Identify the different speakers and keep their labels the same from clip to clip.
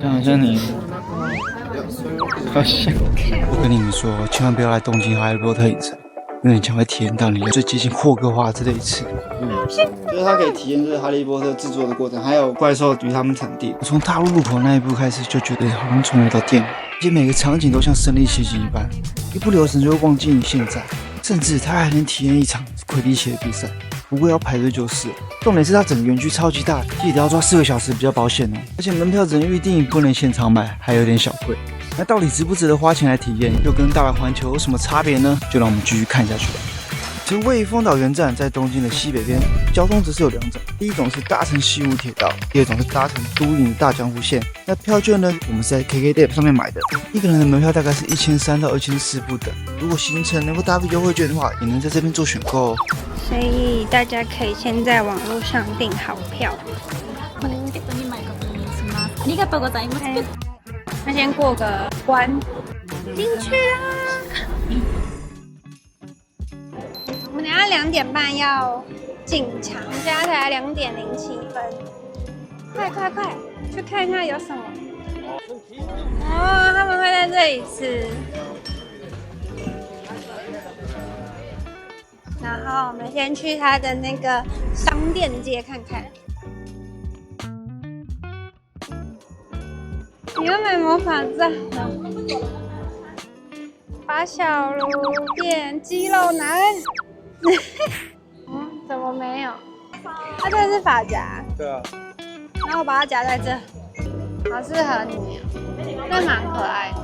Speaker 1: 好像你，好像。我跟你们说，千万不要来东京哈利波特影城，因为你将会体验到你最接近霍格华兹的一次。就是它可以体验就是哈利波特制作的过程，还有怪兽与他们产地。我从踏入入口那一步开始，就觉得好像重回到电影，而且每个场景都像身临其境一般，一不留神就会忘记你现在。甚至它还能体验一场魁地奇的比赛，不过要排队就是。重点是它整个园区超级大，记得要抓4个小时比较保险哦。而且门票只能预定，不能现场买，还有点小贵。那到底值不值得花钱来体验，又跟大阪环球有什么差别呢？就让我们继续看下去吧。其实位于丰岛原站在东京的西北边，交通则是有2种，第一种是搭乘西武铁道，第二种是搭乘都营大江户线。那票券呢，我们是在 KKday 上面买的，一个人的门票大概是1300到2400不等。如果行程能够搭配优惠券的话，也能在这边做选购哦。
Speaker 2: 所以大家可以先在网络上订好票。那先过个关，进去啦。我们等下2点半要进场，现在才2点07分。快，去看看有什么。哦，他们会在这里吃。然后我们先去他的那个商店街看看。你要买魔法杖吗？八小炉店肌肉男。怎么没有？它这是发夹。
Speaker 1: 对啊。
Speaker 2: 然后我把它夹在这，好适合你哦，这蛮可爱的。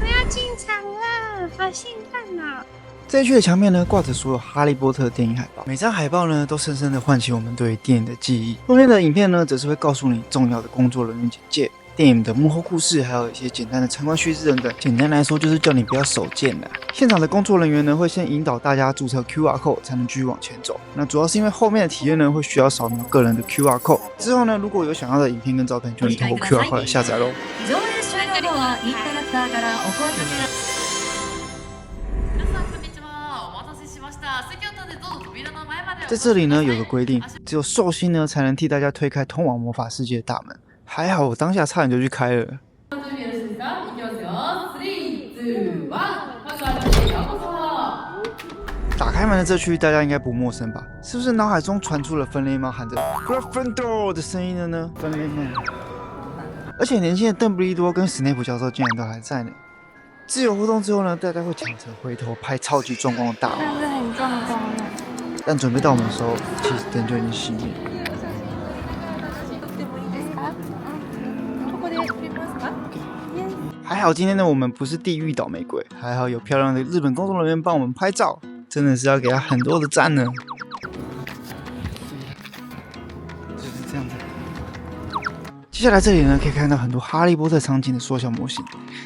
Speaker 2: 我要进场了，好兴奋啊！
Speaker 1: 这一区的墙面呢，挂着所有哈利波特电影海报，每张海报呢都深深的唤起我们对电影的记忆。后面的影片呢，则是会告诉你重要的工作人员简介、电影的幕后故事，还有一些简单的参观须知等等。简单来说，就是叫你不要手贱啦。现场的工作人员呢，会先引导大家注册 QR code， 才能继续往前走。那主要是因为后面的体验呢，会需要扫描个人的 QR code。之后呢，如果有想要的影片跟照片，就能通过 QR code 来下载咯。在这里呢，有个规定，只有寿星呢才能替大家推开通往魔法世界的大门。还好我当下差点就去开了。打开门的这区大家应该不陌生吧？是不是脑海中传出了分类猫喊着 Gryffindor 的声音了呢？分类猫。而且年轻的邓布利多跟史内普教授竟然都还在呢。自由活动之后呢，大家会抢着回头拍超级壮观的大门。
Speaker 2: 但是很壮观的。
Speaker 1: 但准备到我们的时候，其实灯就已经熄灭了。还好今天的我们不是地狱倒霉鬼，还好有漂亮的日本工作人员帮我们拍照，真的是要给他很多的赞呢。就是这样子。接下来这里呢，可以看到很多哈利波特场景的缩小模型，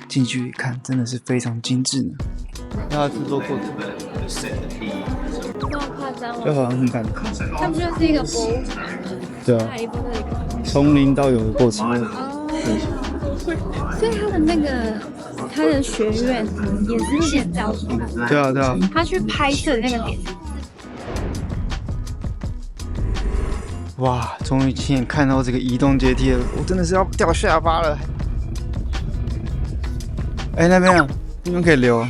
Speaker 1: 近距离看真的是非常精致呢。要制作过程。
Speaker 2: 这么夸张吗？
Speaker 1: 就好像很感动。
Speaker 2: 它不就是一个博物馆？
Speaker 1: 对啊。
Speaker 2: 哈利波特的一个
Speaker 1: 从零到有的过程。
Speaker 2: 所以他的那个他的学院也是建造出来的。
Speaker 1: 对啊。
Speaker 2: 他去拍摄的那个点。
Speaker 1: 哇，终于亲眼看到这个移动阶梯了，我真的是要掉下巴了。那边那边可以留。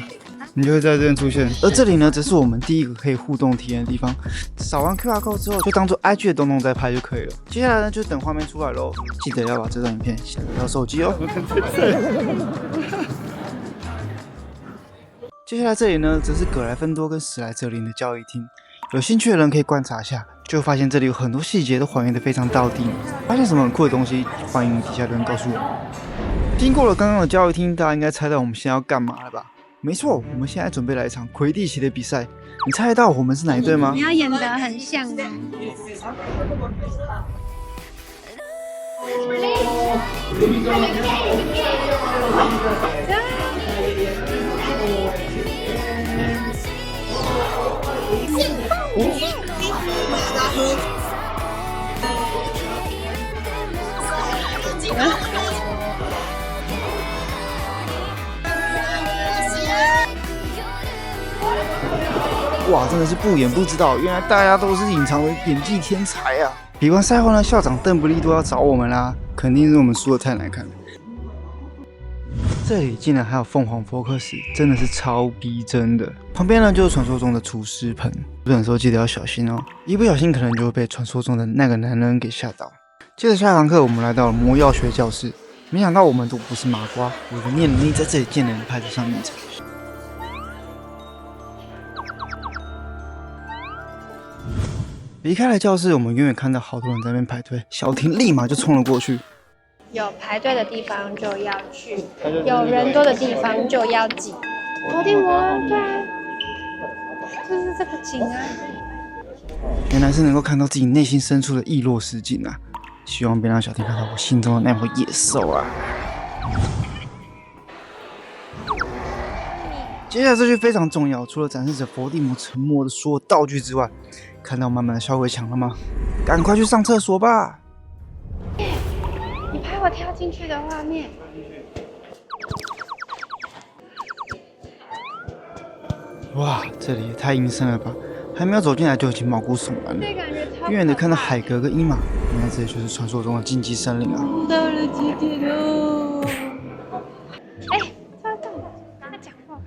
Speaker 1: 你就会在这边出现，而这里呢，则是我们第一个可以互动体验的地方。扫完 QR code 之后，就当做 IG 的东东在拍就可以了。接下来呢，就等画面出来咯，记得要把这段影片下载到手机哦。接下来这里呢，则是葛莱芬多跟史莱哲林的交易厅，有兴趣的人可以观察一下，就会发现这里有很多细节都还原的非常到底。发现什么很酷的东西，欢迎底下留言告诉我。经过了刚刚的交易厅，大家应该猜到我们现在要干嘛了吧？没错，我们现在准备来一场魁地奇的比赛，你猜得到我们是哪一队吗？
Speaker 2: 你要演得很像的。
Speaker 1: 哇，真的是不演不知道，原来大家都是隐藏的演技天才啊！比完赛后呢，校长邓布利多要找我们啦，肯定是我们输的太难看了。这里竟然还有凤凰佛克斯，真的是超逼真的。旁边呢就是传说中的厨师盆，入场的时候记得要小心哦，一不小心可能就会被传说中的那个男人给吓到。接着下堂课，我们来到了魔药学教室，没想到我们都不是麻瓜，我的念能力在这里竟然派得上用场。离开了教室，我们远远看到好多人在那边排队，小婷立马就冲了过去。
Speaker 2: 有排队的地方就要去，有人多的地方就要挤。伏地魔，对啊，就是这个景啊。
Speaker 1: 原来是能够看到自己内心深处的意若思镜啊！希望别让小婷看到我心中的那头野兽啊！接下来这句非常重要，除了展示着伏地魔成魔的所有道具之外，看到满满的小鬼墙了吗？赶快去上厕所吧！
Speaker 2: 你拍我跳进去的画面。
Speaker 1: 哇，这里也太阴森了吧！还没有走进来就已经毛骨悚然了。
Speaker 2: 这感觉超
Speaker 1: 远远的看到海格跟鹰马，原来这里就是传说中的禁忌森林啊！
Speaker 2: 到了几点喽？哎，他干嘛？他讲话。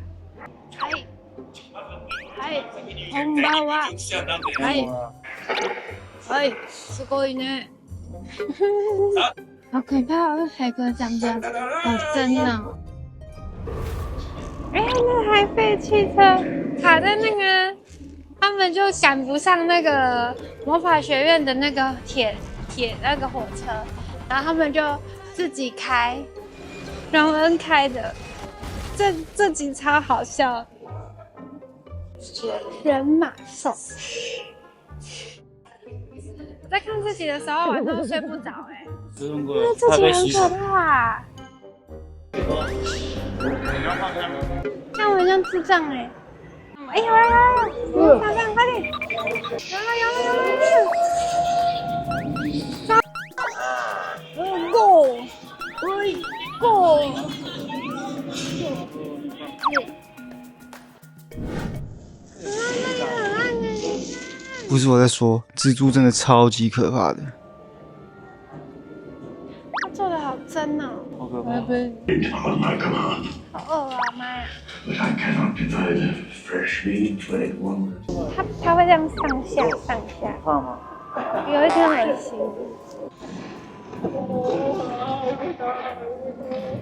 Speaker 2: はい、こんばんは。はい、すごいね。好可怕哦！海哥长得好真哦。哎，那台废汽车卡在那个，他们就赶不上那个魔法学院的那个铁那个火车，然后他们就自己开，荣恩开的，这集超好笑。人马兽。在看这集的时候，晚上睡不着哎、因为这集很可怕、看我像智障哎、哎有了，大象快点，有了，Go，
Speaker 1: 不是我在说，蜘蛛真的超级可怕的。
Speaker 2: 他做的好真哦，
Speaker 1: 好可怕！
Speaker 2: 好饿啊妈呀！
Speaker 3: But I cannot provide fresh meat when it wanders.
Speaker 2: 他会这样上下，
Speaker 1: 怕吗？
Speaker 2: 有一点恶心。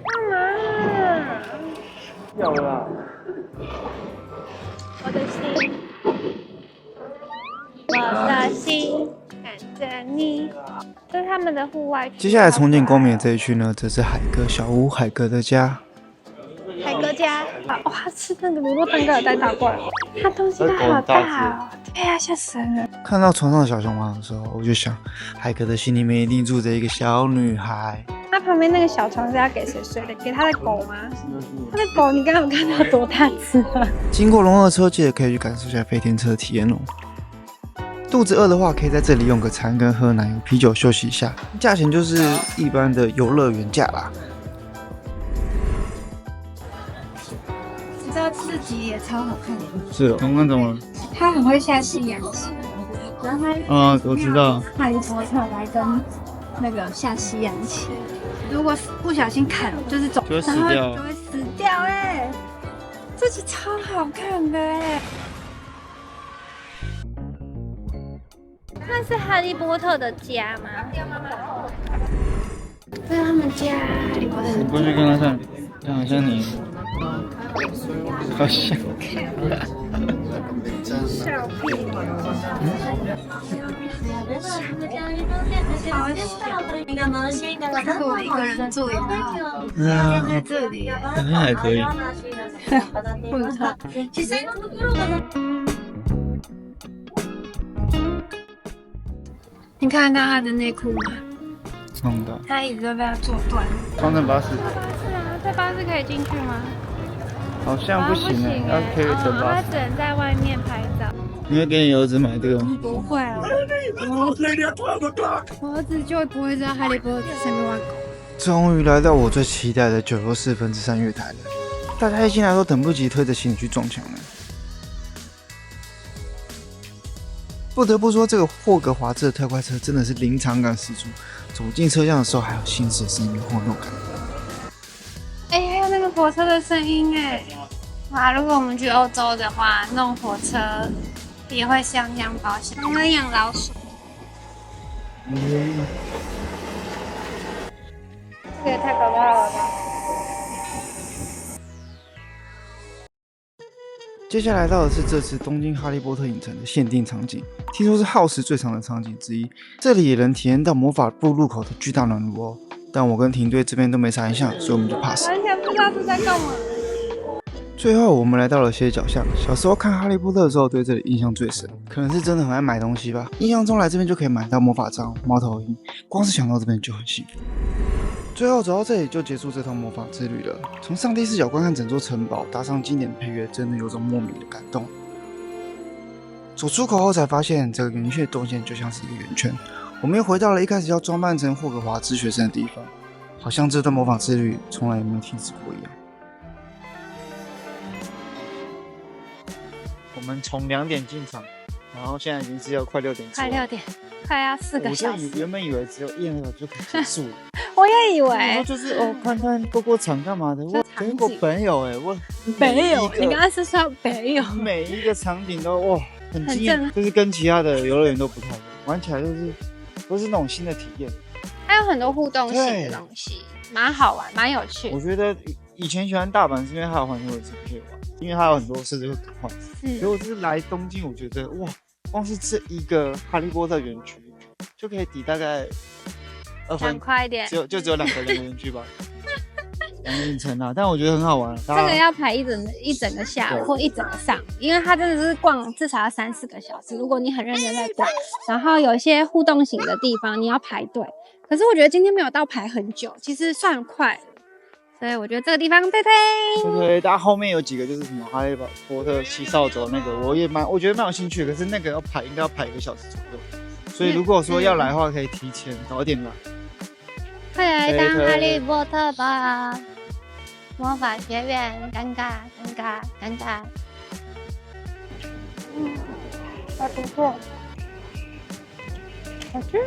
Speaker 2: 干嘛？
Speaker 1: 要啦！
Speaker 2: 我的心，我的心看着你。这是他们的户外区。
Speaker 1: 接下来重建光明的这一区呢，则是海格小屋海格的家。
Speaker 2: 海哥家，哇，吃那个乳酪蛋糕有带打过来，他东西都好大哦，对啊，吓死人了。
Speaker 1: 看到床上的小熊猫的时候，我就想，海格的心里面一定住着一个小女孩。
Speaker 2: 他旁边那个小床是要给谁睡的？给他的狗吗？他的狗，你刚刚有看到多大只啊？
Speaker 1: 经过龙二车，记得可以去感受一下飞天车的体验哦。肚子饿的话，可以在这里用个餐跟喝奶油啤酒休息一下，价钱就是一般的游乐园价啦。
Speaker 2: 你知道自己也超好看的，
Speaker 1: 是哦，刚刚怎么了？
Speaker 2: 他很会下西洋棋，然后他
Speaker 1: 我知道。
Speaker 2: 哈利波特来跟那个下西洋棋，如果不小心砍就是走，
Speaker 1: 就会死掉
Speaker 2: 然后就会死掉哎、这集超好看的哎、那是哈利波特的家吗？这是他们家，哈利波特的
Speaker 1: 过去跟他看，他好像你，好像。
Speaker 2: 笑屁。这个我一个人住也很好，在这里，
Speaker 1: 好像还可以。
Speaker 2: 不错。你看到他的内裤吗？
Speaker 1: 看不到。
Speaker 2: 他椅子都被他坐断。
Speaker 1: 双层巴士。
Speaker 2: 是啊，这巴士可以进去吗？
Speaker 1: 好像不行哎，要 carry 的
Speaker 2: 他
Speaker 1: 巴士。
Speaker 2: 只能在外面拍照。
Speaker 1: 你会给你儿子买这个吗？
Speaker 2: 不会啊，我儿子就不会知道哈利波特在上面玩狗。
Speaker 1: 终于来到我最期待的9又3/4月台了，大家一进来都等不及推着行李去撞墙了。不得不说，这个霍格华兹的特快车真的是临场感十足，走进车厢的时候，还有行驶声音晃动感。
Speaker 2: 哎，还有那个火车的声音哎！哇，如果我们去欧洲的话，那种火车也会像这样保险。我们养老鼠，这个也太可怕了吧！
Speaker 1: 接下来到的是这次东京哈利波特影城的限定场景，听说是耗时最长的场景之一。这里也能体验到魔法部入口的巨大暖炉哦。但我跟停队这边都没啥印象，所以我们就 pass。
Speaker 2: 完全不知道是在干嘛。
Speaker 1: 最后我们来到了街角巷，小时候看哈利波特的时候，对这里印象最深，可能是真的很爱买东西吧。印象中来这边就可以买到魔法杖、猫头鹰，光是想到这边就很幸福。最后走到这里就结束这趟魔法之旅了。从上帝视角观看整座城堡，搭上经典的配乐，真的有种莫名的感动。走出口后才发现，这个圆圈动线就像是一个圆圈，我们又回到了一开始要装扮成霍格华兹学生的地方，好像这段魔法之旅从来也没有停止过一样。我们从2点进场，然后现在已经是要快6点，
Speaker 2: 快6点，快要4个小时。
Speaker 1: 我原本以为只有1、2个就可以结束了。
Speaker 2: 我也以为
Speaker 1: 就是看看过场干嘛的。我结果没有我
Speaker 2: 没有，你刚刚是说没有？
Speaker 1: 每一个场景都很惊艳，就是跟其他的游乐园都不太一样，玩起来都是那种新的体验。
Speaker 2: 还有很多互动性的东西，蛮好玩，蛮有趣。
Speaker 1: 我觉得以前喜欢大阪是因为它有环球影城可以玩，因为它有很多设施会更换。所以我就是来东京，我觉得光是这一个哈利波特园区就可以抵大概2分，
Speaker 2: 快一点，
Speaker 1: 只有2个人的园区吧。2个影城啊，但我觉得很好玩。
Speaker 2: 这个要排一整个下午或一整个上午，因为它真的是逛至少要3、4个小时。如果你很认真在逛，然后有一些互动型的地方你要排队，可是我觉得今天没有到排很久，其实算快了。所以我觉得这个地方推推。
Speaker 1: 对，但后面有几个就是什么哈利波特骑扫帚那个，我觉得蛮有兴趣的，可是那个应该要排1个小时左右。所以如果说要来的话，可以提前早点来。
Speaker 2: 快来当哈利波特吧！魔法学院，尴尬，尴尬，尴尬。还不错，好吃。